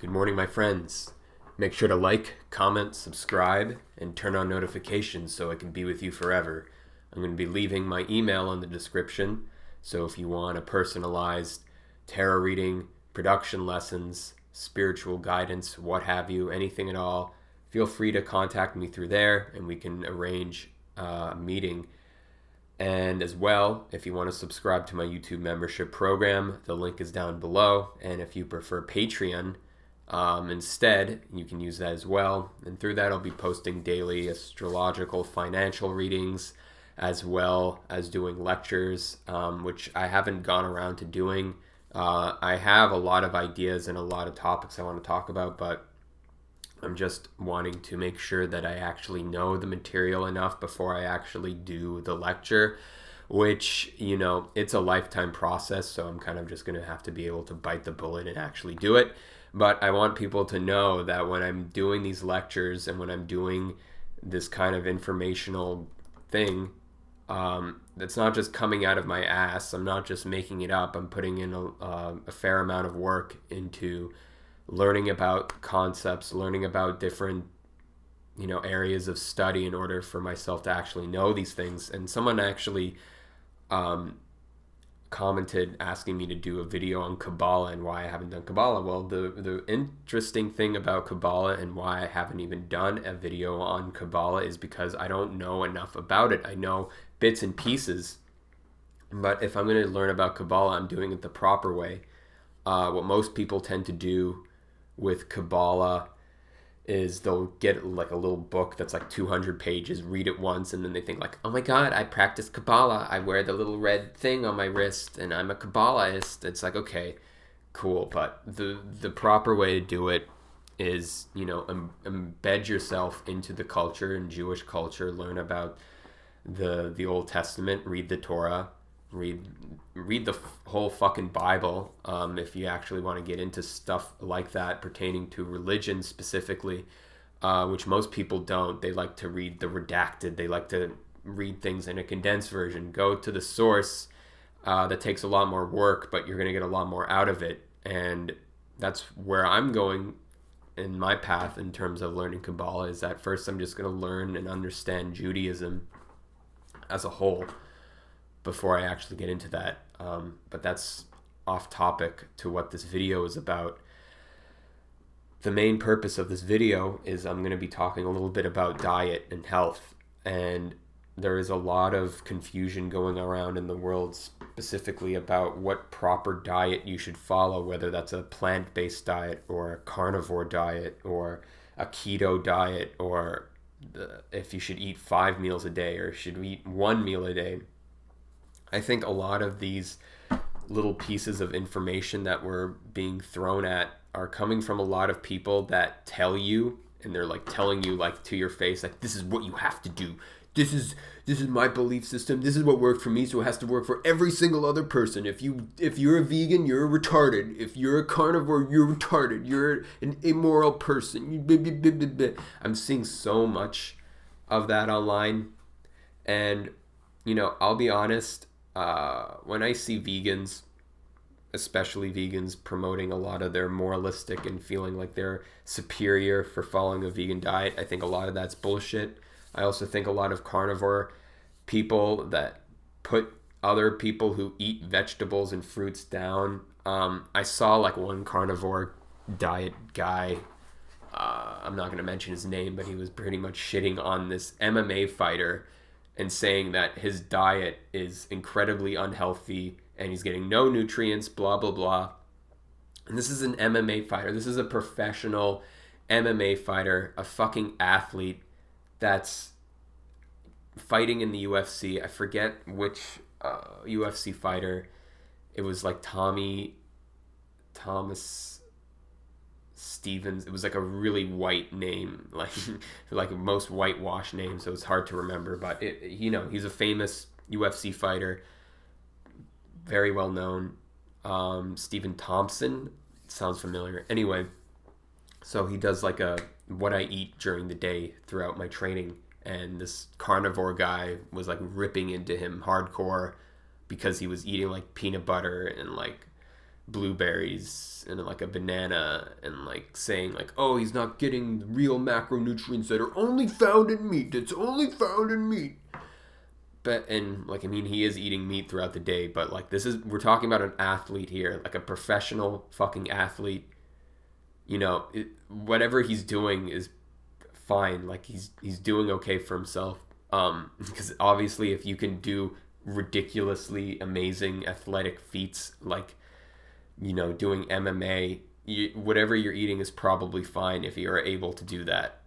Good morning, my friends. Make sure to like, comment, subscribe, and turn on notifications so I can be with you forever. I'm going to be leaving my email in the description, so if you want a personalized tarot reading, production lessons, spiritual guidance, what have you, anything at all, feel free to contact me through there and we can arrange a meeting. And as well, if you want to subscribe to my YouTube membership program, the link is down below. And if you prefer Patreon, instead, you can use that as well. And through that, I'll be posting daily astrological financial readings, as well as doing lectures, which I haven't gone around to doing. I have a lot of ideas and a lot of topics I want to talk about, but I'm just wanting to make sure that I actually know the material enough before I actually do the lecture, which, it's a lifetime process, so I'm kind of just going to have to be able to bite the bullet and actually do it. But I want people to know that when I'm doing these lectures and when I'm doing this kind of informational thing, that's not just coming out of my ass. I'm not just making it up. I'm putting in a fair amount of work into learning about concepts, learning about different, areas of study in order for myself to actually know these things. And someone actually commented asking me to do a video on Kabbalah and why I haven't done Kabbalah. Well, the interesting thing about Kabbalah and why I haven't even done a video on Kabbalah is because I don't know enough about it. I know bits and pieces, but if I'm going to learn about Kabbalah, I'm doing it the proper way. What most people tend to do with Kabbalah is they'll get like a little book that's like 200 pages, read it once, and then they think like, oh my God, I practice Kabbalah. I wear the little red thing on my wrist and I'm a Kabbalahist. It's like, okay, cool. But the proper way to do it is, embed yourself into the culture and Jewish culture, learn about the Old Testament, read the Torah, read the whole fucking Bible, if you actually want to get into stuff like that pertaining to religion specifically, which most people don't. They like to read the redacted. They like to read things in a condensed version. Go to the source. That takes a lot more work, but you're going to get a lot more out of it. And that's where I'm going in my path in terms of learning Kabbalah, is that first I'm just going to learn and understand Judaism as a whole before I actually get into that. But that's off topic to what this video is about. The main purpose of this video is I'm going to be talking a little bit about diet and health. And there is a lot of confusion going around in the world specifically about what proper diet you should follow, whether that's a plant-based diet or a carnivore diet or a keto diet, or if you should eat 5 meals a day or should eat 1 meal a day. I think a lot of these little pieces of information that we're being thrown at are coming from a lot of people that tell you, and they're like telling you like to your face, like, this is what you have to do. This is my belief system. This is what worked for me, so it has to work for every single other person. If you're a vegan, you're retarded. If you're a carnivore, you're retarded. You're an immoral person. I'm seeing so much of that online, and I'll be honest. When I see vegans, especially vegans, promoting a lot of their moralistic and feeling like they're superior for following a vegan diet, I think a lot of that's bullshit. I also think a lot of carnivore people that put other people who eat vegetables and fruits down. I saw like one carnivore diet guy, I'm not going to mention his name, but he was pretty much shitting on this MMA fighter and saying that his diet is incredibly unhealthy and he's getting no nutrients, blah, blah, blah. And this is an MMA fighter. This is a professional MMA fighter, a fucking athlete that's fighting in the UFC. I forget which UFC fighter. It was like Thomas Stevens. It was like a really white name, like most whitewashed name, so it's hard to remember. But he's a famous UFC fighter, very well known. Stephen Thompson sounds familiar. Anyway, so he does like a what I eat during the day throughout my training, and this carnivore guy was like ripping into him hardcore because he was eating like peanut butter and like blueberries and like a banana and like saying like, oh, he's not getting the real macronutrients that are only found in meat. It's only found in meat. But, and like, I mean, he is eating meat throughout the day, but like, we're talking about an athlete here, like a professional fucking athlete. You know, whatever he's doing is fine. Like, he's doing okay for himself. Because obviously if you can do ridiculously amazing athletic feats, like, you know, doing MMA, whatever you're eating is probably fine if you're able to do that.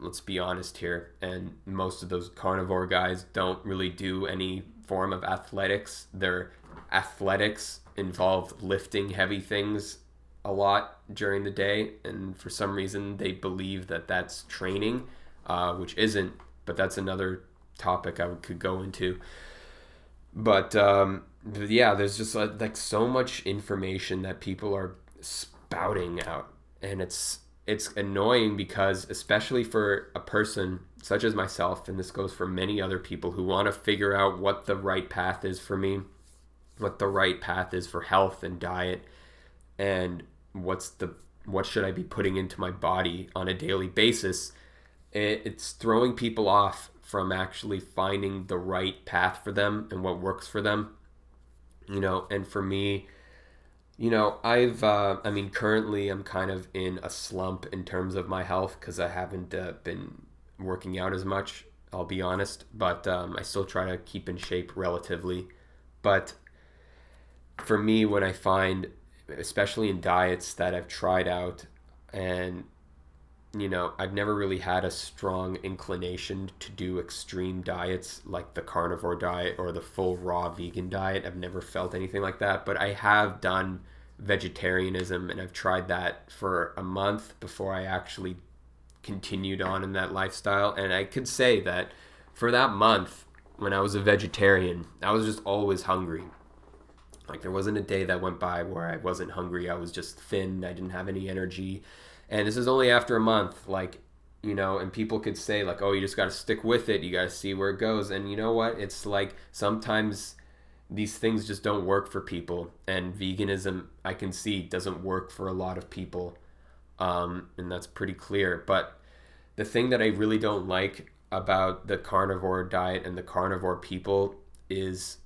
Let's be honest here. And most of those carnivore guys don't really do any form of athletics. Their athletics involve lifting heavy things a lot during the day. And for some reason, they believe that that's training, which isn't. But that's another topic I could go into. But yeah, there's just like so much information that people are spouting out. And it's annoying because, especially for a person such as myself, and this goes for many other people who want to figure out what the right path is for me, what the right path is for health and diet, and what should I be putting into my body on a daily basis, it's throwing people off from actually finding the right path for them and what works for them. You know, and for me, you know, I mean, currently I'm kind of in a slump in terms of my health because I haven't been working out as much, I'll be honest, but I still try to keep in shape relatively. But for me, when I find, especially in diets that I've tried out, and, you know, I've never really had a strong inclination to do extreme diets like the carnivore diet or the full raw vegan diet. I've never felt anything like that, but I have done vegetarianism, and I've tried that for a month before I actually continued on in that lifestyle. And I could say that for that month when I was a vegetarian, I was just always hungry. Like, there wasn't a day that went by where I wasn't hungry. I was just thin. I didn't have any energy. And this is only after a month, like, you know, and people could say like, oh, you just got to stick with it. You got to see where it goes. And you know what? It's like sometimes these things just don't work for people. And veganism, I can see, doesn't work for a lot of people. And that's pretty clear. But the thing that I really don't like about the carnivore diet and the carnivore people is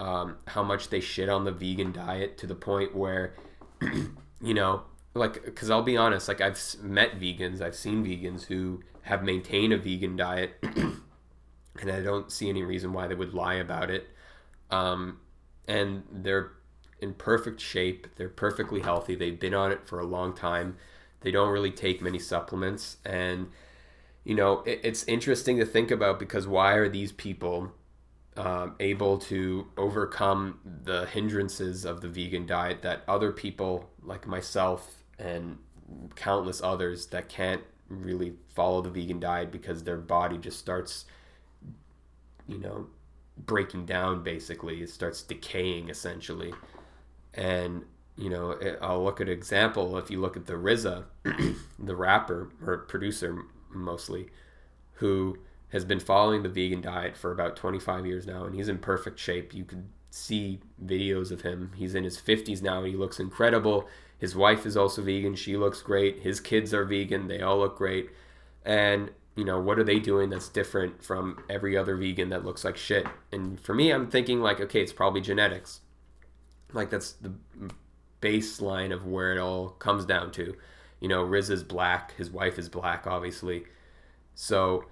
how much they shit on the vegan diet, to the point where, you know, like, because I'll be honest, like, I've met vegans, I've seen vegans who have maintained a vegan diet, and I don't see any reason why they would lie about it. And they're in perfect shape, they're perfectly healthy, they've been on it for a long time, they don't really take many supplements, and, you know, it's interesting to think about, because why are these people able to overcome the hindrances of the vegan diet that other people like myself and countless others that can't really follow the vegan diet because their body just starts, you know, breaking down, basically. It starts decaying, essentially. And, you know, I'll look at an example. If you look at the RZA, the rapper or producer mostly, who has been following the vegan diet for about 25 years now, and he's in perfect shape. You could see videos of him. He's in his 50s now, and he looks incredible. His wife is also vegan. She looks great. His kids are vegan. They all look great. And, you know, what are they doing that's different from every other vegan that looks like shit? And for me, I'm thinking like, okay, it's probably genetics. Like, that's the baseline of where it all comes down to. You know, Riz is black. His wife is black, obviously. So,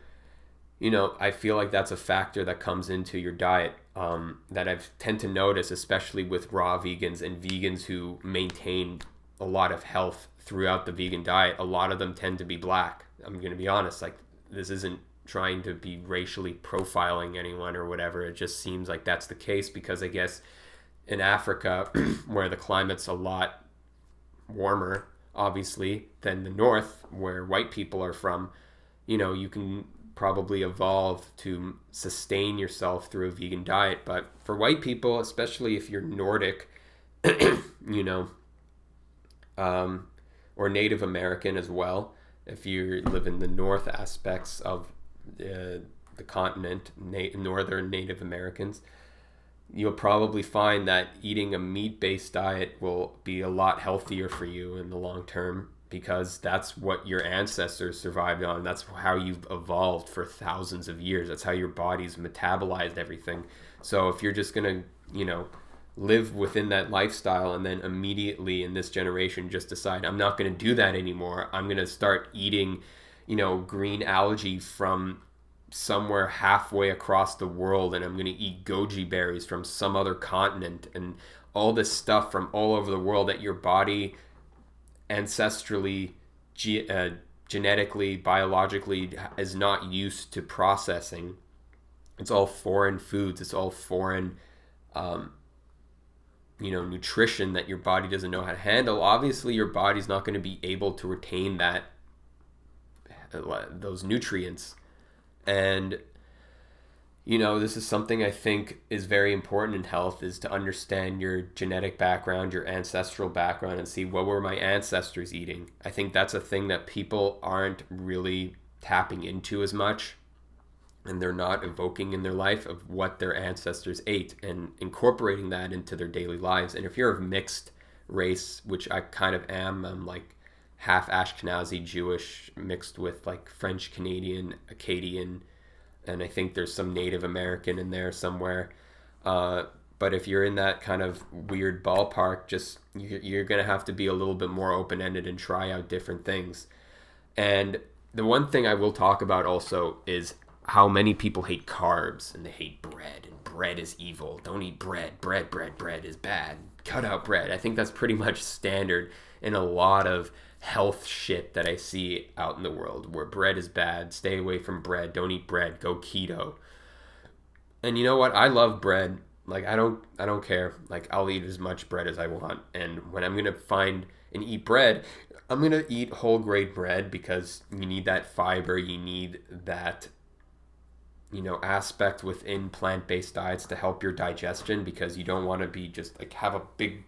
you know, I feel like that's a factor that comes into your diet that I tend to notice, especially with raw vegans and vegans who maintain a lot of health throughout the vegan diet. A lot of them tend to be black. I'm going to be honest, like, this isn't trying to be racially profiling anyone or whatever. It just seems like that's the case because I guess in Africa, where the climate's a lot warmer, obviously, than the north, where white people are from, you know, you can probably evolve to sustain yourself through a vegan diet. But for white people, especially if you're Nordic, you know, or Native American as well, if you live in the north aspects of the continent, northern Native Americans, you'll probably find that eating a meat-based diet will be a lot healthier for you in the long term, because that's what your ancestors survived on. That's how you've evolved for thousands of years. That's how your body's metabolized everything. So if you're just going to, live within that lifestyle and then immediately in this generation just decide, I'm not going to do that anymore, I'm going to start eating, green algae from somewhere halfway across the world, and I'm going to eat goji berries from some other continent, and all this stuff from all over the world that your body ancestrally, genetically, biologically is not used to processing. It's all foreign foods. It's all foreign, nutrition that your body doesn't know how to handle. Obviously, your body's not going to be able to retain those nutrients. And this is something I think is very important in health, is to understand your genetic background, your ancestral background, and see, what were my ancestors eating. I think that's a thing that people aren't really tapping into as much, and they're not evoking in their life of what their ancestors ate and incorporating that into their daily lives. And if you're of mixed race, which I kind of am, I'm like half Ashkenazi Jewish mixed with like French Canadian, Acadian, and I think there's some Native American in there somewhere. But if you're in that kind of weird ballpark, just you're going to have to be a little bit more open-ended and try out different things. And the one thing I will talk about also is how many people hate carbs, and they hate bread, and bread is evil. Don't eat bread. Bread is bad. Cut out bread. I think that's pretty much standard in a lot of health shit that I see out in the world, where bread is bad. Stay away from bread. Don't eat bread. Go keto. And you know what? I love bread. Like, I don't care. Like, I'll eat as much bread as I want. And when I'm going to find and eat bread, I'm going to eat whole grain bread, because you need that fiber. You need that, aspect within plant-based diets to help your digestion, because you don't want to be just like have a big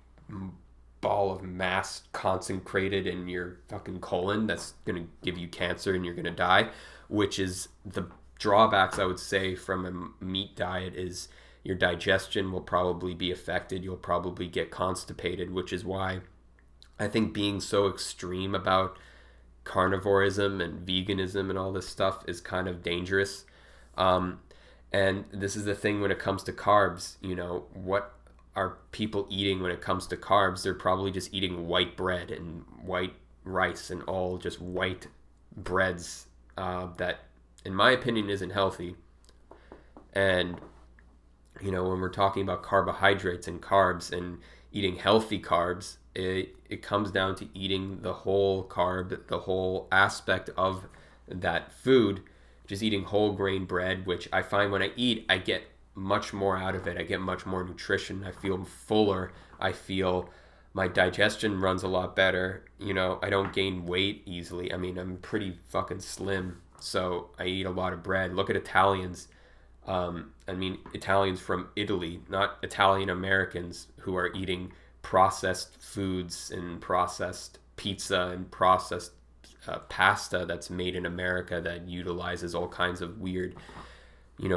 ball of mass concentrated in your fucking colon that's going to give you cancer and you're going to die, which is the drawbacks I would say from a meat diet. Is your digestion will probably be affected. You'll probably get constipated, which is why I think being so extreme about carnivorism and veganism and all this stuff is kind of dangerous. And this is the thing when it comes to carbs. What are people eating when it comes to carbs? They're probably just eating white bread and white rice and all just white breads that, in my opinion, isn't healthy. And, when we're talking about carbohydrates and carbs and eating healthy carbs, it comes down to eating the whole carb, the whole aspect of that food. Just eating whole grain bread, which I find when I eat, I get much more out of it. I get much more nutrition. I feel fuller. I feel my digestion runs a lot better. I don't gain weight easily. I mean, I'm pretty fucking slim, so I eat a lot of bread. Look at Italians. Italians from Italy, not Italian Americans who are eating processed foods and processed pizza and processed pasta that's made in America that utilizes all kinds of weird,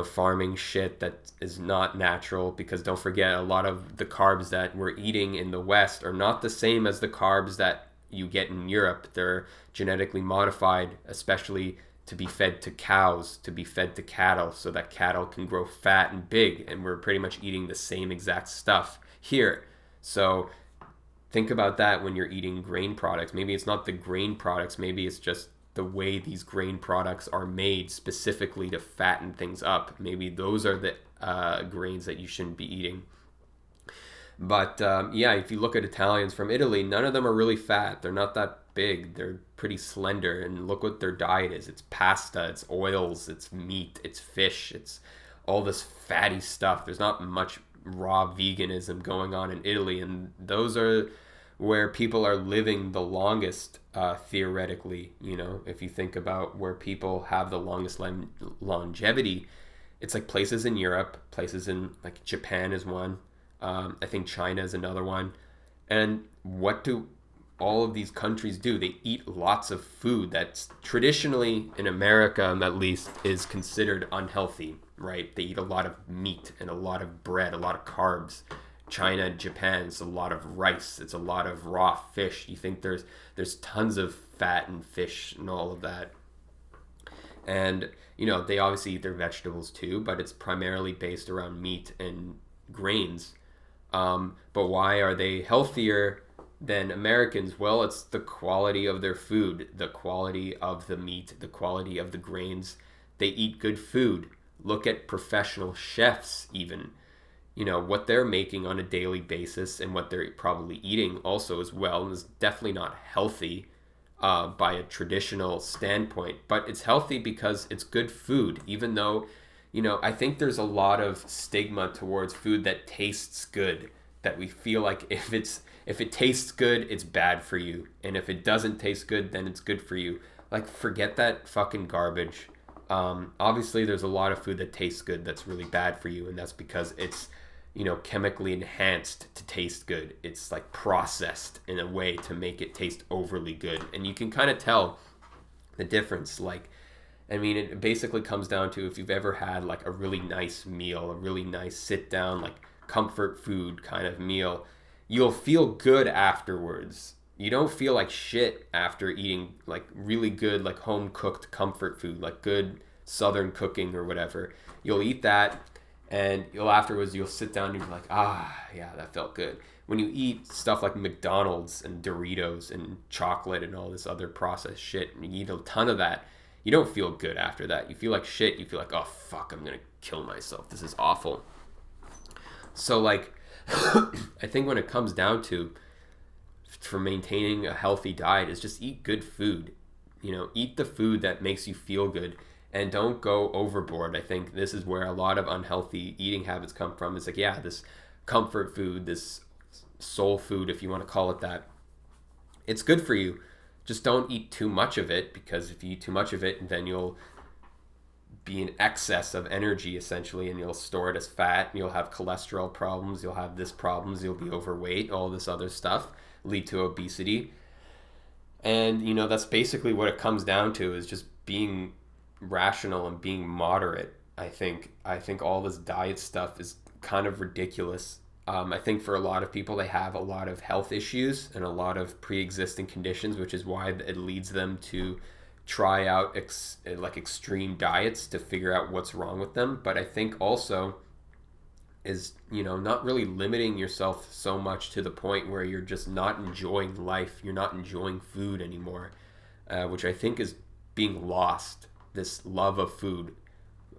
farming shit that is not natural. Because don't forget, a lot of the carbs that we're eating in the West are not the same as the carbs that you get in Europe. They're genetically modified, especially to be fed to cows, to be fed to cattle, so that cattle can grow fat and big. And we're pretty much eating the same exact stuff here. So think about that when you're eating grain products. Maybe it's not the grain products. Maybe it's just the way these grain products are made specifically to fatten things up. Maybe those are the grains that you shouldn't be eating. But if you look at Italians from Italy, none of them are really fat. They're not that big. They're pretty slender. And look what their diet is. It's pasta, it's oils, it's meat, it's fish, it's all this fatty stuff. There's not much raw veganism going on in Italy, and those are where people are living the longest, theoretically. If you think about where people have the longest longevity, it's like places in Europe, places in like Japan is one. I think China is another one. And what do all of these countries do? They eat lots of food that's traditionally, in America at least, is considered unhealthy. right? They eat a lot of meat and a lot of bread, a lot of carbs. China and Japan, it's a lot of rice. It's a lot of raw fish. You think there's tons of fat and fish and all of that. And, they obviously eat their vegetables too, but it's primarily based around meat and grains. But why are they healthier than Americans? Well, it's the quality of their food, the quality of the meat, the quality of the grains. They eat good food. Look at professional chefs, even. What they're making on a daily basis and what they're probably eating also as well, and is definitely not healthy by a traditional standpoint, but it's healthy because it's good food. Even though, I think there's a lot of stigma towards food that tastes good, that we feel like if it tastes good, it's bad for you, and if it doesn't taste good, then it's good for you. Like, forget that fucking garbage. Obviously there's a lot of food that tastes good that's really bad for you, and that's because it's chemically enhanced to taste good. It's like processed in a way to make it taste overly good. And you can kind of tell the difference. Like, it basically comes down to if you've ever had like a really nice meal, a really nice sit down, like comfort food kind of meal, you'll feel good afterwards. You don't feel like shit after eating like really good, like home cooked comfort food, like good Southern cooking or whatever. You'll eat that, and you'll sit down and you'll be like, yeah, that felt good. When you eat stuff like McDonald's and Doritos and chocolate and all this other processed shit, and you eat a ton of that, you don't feel good after that. You feel like shit. You feel like, oh fuck, I'm gonna kill myself. This is awful. So like, I think when it comes down to for maintaining a healthy diet is just eat good food. Eat the food that makes you feel good. And don't go overboard. I think this is where a lot of unhealthy eating habits come from. It's like, yeah, this comfort food, this soul food, if you want to call it that, it's good for you. Just don't eat too much of it, because if you eat too much of it, then you'll be in excess of energy, essentially, and you'll store it as fat, and you'll have cholesterol problems, you'll have this problems, you'll be overweight, all this other stuff, lead to obesity. And, that's basically what it comes down to, is just being rational and being moderate. I think all this diet stuff is kind of ridiculous. I think for a lot of people, they have a lot of health issues and a lot of pre-existing conditions, which is why it leads them to try out extreme diets to figure out what's wrong with them. But I think also is not really limiting yourself so much to the point where you're just not enjoying life, you're not enjoying food anymore, which I think is being lost. This love of food.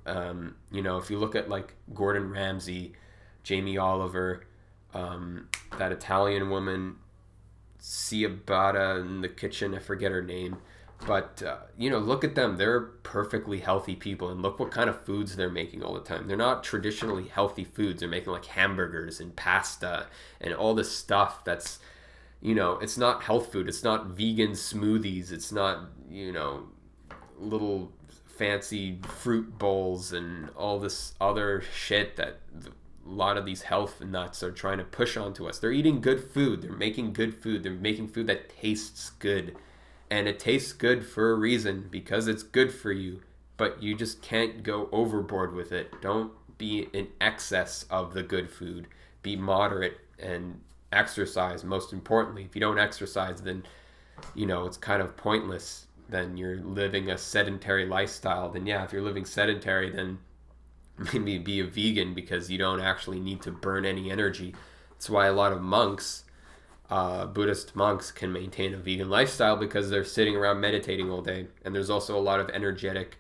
If you look at like Gordon Ramsay, Jamie Oliver, that Italian woman, Ciabatta in the kitchen, I forget her name, but look at them. They're perfectly healthy people, and look what kind of foods they're making all the time. They're not traditionally healthy foods. They're making like hamburgers and pasta and all this stuff that's, it's not health food. It's not vegan smoothies. It's not, little fancy fruit bowls and all this other shit that a lot of these health nuts are trying to push onto us. They're eating good food. They're making good food. They're making food that tastes good. And it tastes good for a reason, because it's good for you. But you just can't go overboard with it. Don't be in excess of the good food. Be moderate and exercise, most importantly. If you don't exercise, then, it's kind of pointless. Then you're living a sedentary lifestyle. Then yeah, if you're living sedentary, then maybe be a vegan, because you don't actually need to burn any energy. That's why a lot of monks, Buddhist monks, can maintain a vegan lifestyle, because they're sitting around meditating all day. And there's also a lot of energetic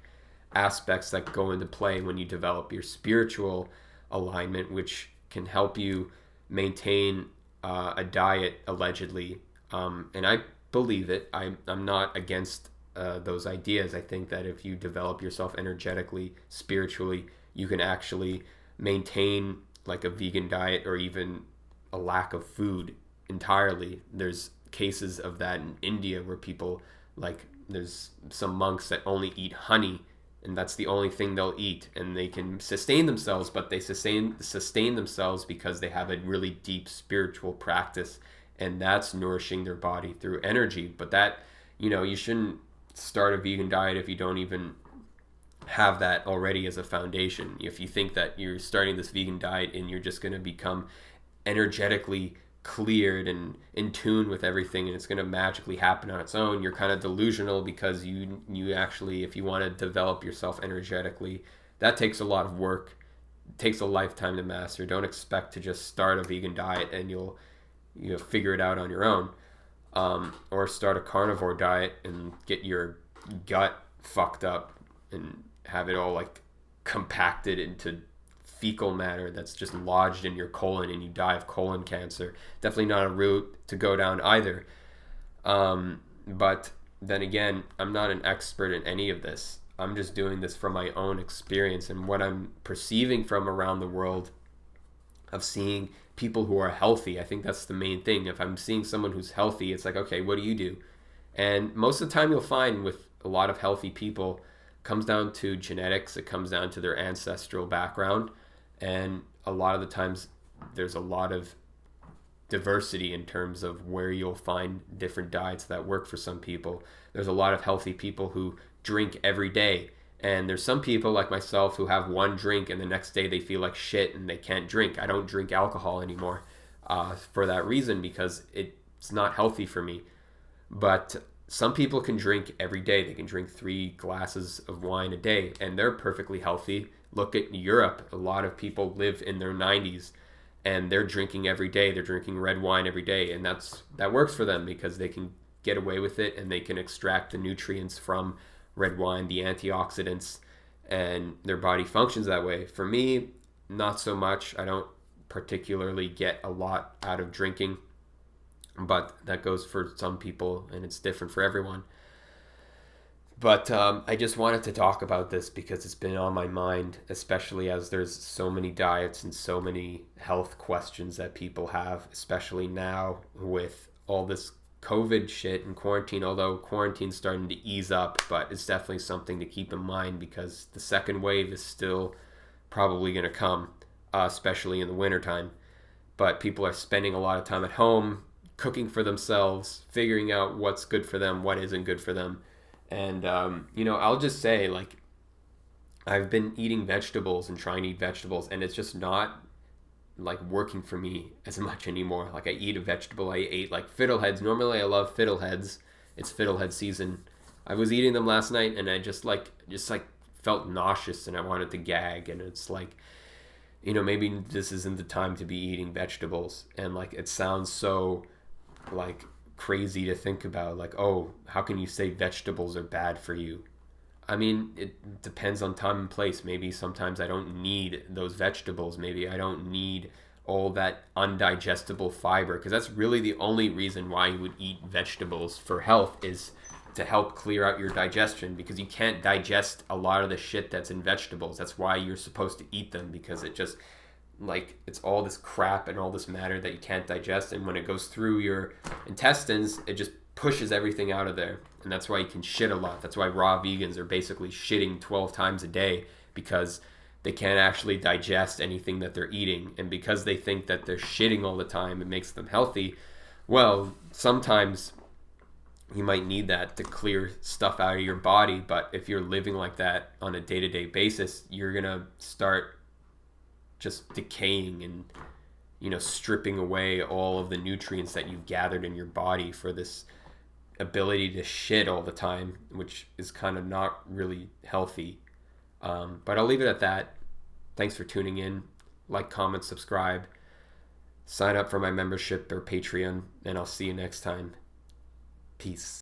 aspects that go into play when you develop your spiritual alignment, which can help you maintain a diet, allegedly. And I believe it. I'm not against those ideas. I think that if you develop yourself energetically, spiritually, you can actually maintain like a vegan diet, or even a lack of food entirely. There's cases of that in India where people, like, there's some monks that only eat honey, and that's the only thing they'll eat, and they can sustain themselves, but they sustain themselves because they have a really deep spiritual practice, and that's nourishing their body through energy. But that, you shouldn't start a vegan diet if you don't even have that already as a foundation. If you think that you're starting this vegan diet and you're just going to become energetically cleared and in tune with everything and it's going to magically happen on its own, you're kind of delusional, because you actually, if you want to develop yourself energetically, that takes a lot of work. It takes a lifetime to master. Don't expect to just start a vegan diet and you'll figure it out on your own, or start a carnivore diet and get your gut fucked up and have it all like compacted into fecal matter that's just lodged in your colon and you die of colon cancer. Definitely not a route to go down either. But then again, I'm not an expert in any of this. I'm just doing this from my own experience and what I'm perceiving from around the world of seeing people who are healthy. I think that's the main thing. If I'm seeing someone who's healthy, it's like, okay, what do you do? And most of the time you'll find with a lot of healthy people, it comes down to genetics. It comes down to their ancestral background. And a lot of the times there's a lot of diversity in terms of where you'll find different diets that work for some people. There's a lot of healthy people who drink every day. And there's some people like myself who have one drink and the next day they feel like shit and they can't drink. I don't drink alcohol anymore for that reason, because it's not healthy for me. But some people can drink every day. They can drink 3 glasses of wine a day and they're perfectly healthy. Look at Europe. A lot of people live in their 90s and they're drinking every day. They're drinking red wine every day, and that works for them because they can get away with it and they can extract the nutrients from red wine, the antioxidants, and their body functions that way. For me, not so much. I don't particularly get a lot out of drinking, but that goes for some people and it's different for everyone. But I just wanted to talk about this because it's been on my mind, especially as there's so many diets and so many health questions that people have, especially now with all this COVID shit and quarantine, although quarantine's starting to ease up, but it's definitely something to keep in mind because the second wave is still probably going to come, especially in the wintertime. But people are spending a lot of time at home, cooking for themselves, figuring out what's good for them, what isn't good for them. And, I'll just say, like, I've been eating vegetables and trying to eat vegetables, and it's just not, like, working for me as much anymore. Like, I eat a vegetable, I ate, like, fiddleheads. Normally, I love fiddleheads. It's fiddlehead season. I was eating them last night, and I just felt nauseous, and I wanted to gag, and it's like, maybe this isn't the time to be eating vegetables. And, like, it sounds so, like, crazy to think about, like, oh, how can you say vegetables are bad for you? I mean, it depends on time and place. Maybe sometimes I don't need those vegetables. Maybe I don't need all that undigestible fiber, because that's really the only reason why you would eat vegetables for health, is to help clear out your digestion, because you can't digest a lot of the shit that's in vegetables. That's why you're supposed to eat them, because it just, like, it's all this crap and all this matter that you can't digest, and when it goes through your intestines, it just pushes everything out of there. And that's why you can shit a lot. That's why raw vegans are basically shitting 12 times a day, because they can't actually digest anything that they're eating. And because they think that they're shitting all the time, it makes them healthy. Well, sometimes you might need that to clear stuff out of your body, but if you're living like that on a day-to-day basis, you're gonna start just decaying and stripping away all of the nutrients that you've gathered in your body for this ability to shit all the time, which is kind of not really healthy. But I'll leave it at that. Thanks for tuning in. Like, comment, subscribe, sign up for my membership or Patreon, and I'll see you next time. Peace.